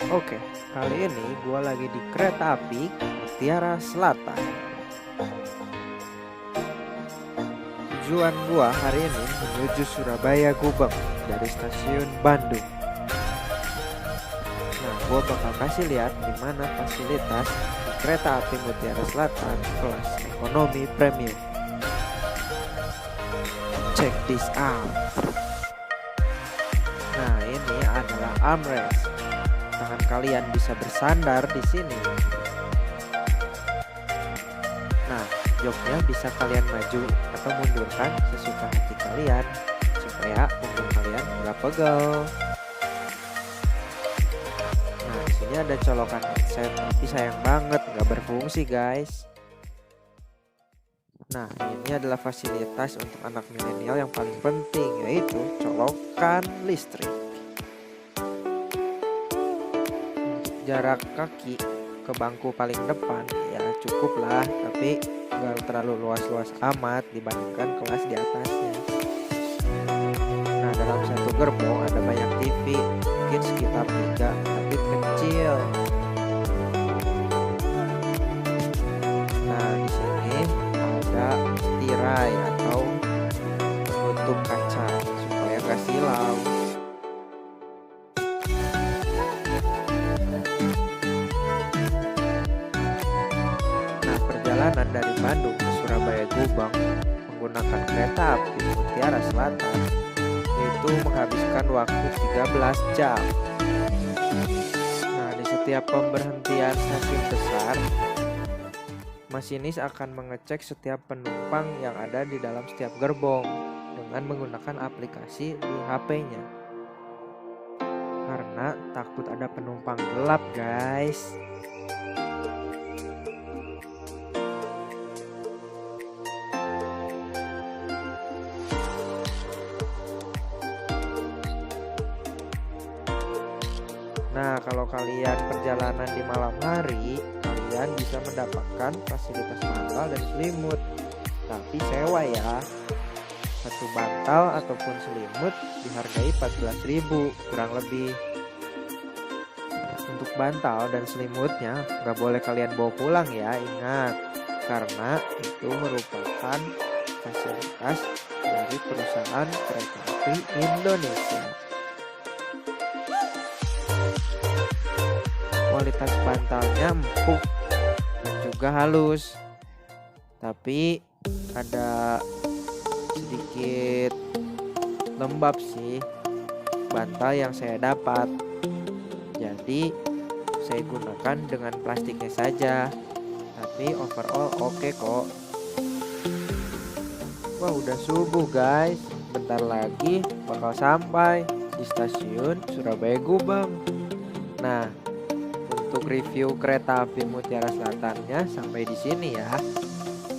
Oke, kali ini gua lagi di kereta api Mutiara Selatan. Tujuan gua hari ini menuju Surabaya Gubeng dari stasiun Bandung. Nah, gua bakal kasih lihat gimana fasilitas di kereta api Mutiara Selatan kelas ekonomi premium. Check this out. Nah, ini adalah armrest. Tangan kalian bisa bersandar di sini. Nah, joknya bisa kalian maju atau mundurkan sesuka hati kalian supaya punggung kalian nggak pegel. Nah, di sini ada colokan headset, tapi sayang banget nggak berfungsi, guys. Nah, ini adalah fasilitas untuk anak milenial yang paling penting, yaitu colokan listrik. Jarak kaki ke bangku paling depan ya cukup lah, tapi nggak terlalu luas-luas amat dibandingkan kelas di atasnya. Nah, dalam satu gerbong ada banyak TV, mungkin sekitar 3, tapi kecil. Nah, di sini ada tirai atau penutup kaca supaya nggak silau. Perjalanan dari Bandung ke Surabaya Gubeng menggunakan kereta api Mutiara Selatan itu menghabiskan waktu 13 jam. Nah, di setiap pemberhentian stasiun besar, masinis akan mengecek setiap penumpang yang ada di dalam setiap gerbong dengan menggunakan aplikasi di HP-nya. Karena takut ada penumpang gelap, guys. Nah, kalau kalian perjalanan di malam hari, kalian bisa mendapatkan fasilitas bantal dan selimut. Tapi sewa ya. Satu bantal ataupun selimut dihargai 14.000 kurang lebih. Untuk bantal dan selimutnya nggak boleh kalian bawa pulang ya, ingat. Karena itu merupakan fasilitas dari perusahaan kereta api Indonesia. Kualitas bantalnya empuk dan juga halus, tapi ada sedikit lembab sih bantal yang saya dapat. Jadi saya gunakan dengan plastiknya saja, tapi overall oke kok. Wah, udah subuh guys, bentar lagi bakal sampai di stasiun Surabaya Gubeng. Nah, untuk review kereta api Mutiara Selatannya sampai di sini ya.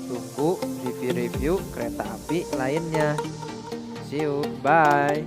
Tunggu review-review kereta api lainnya. See you, bye.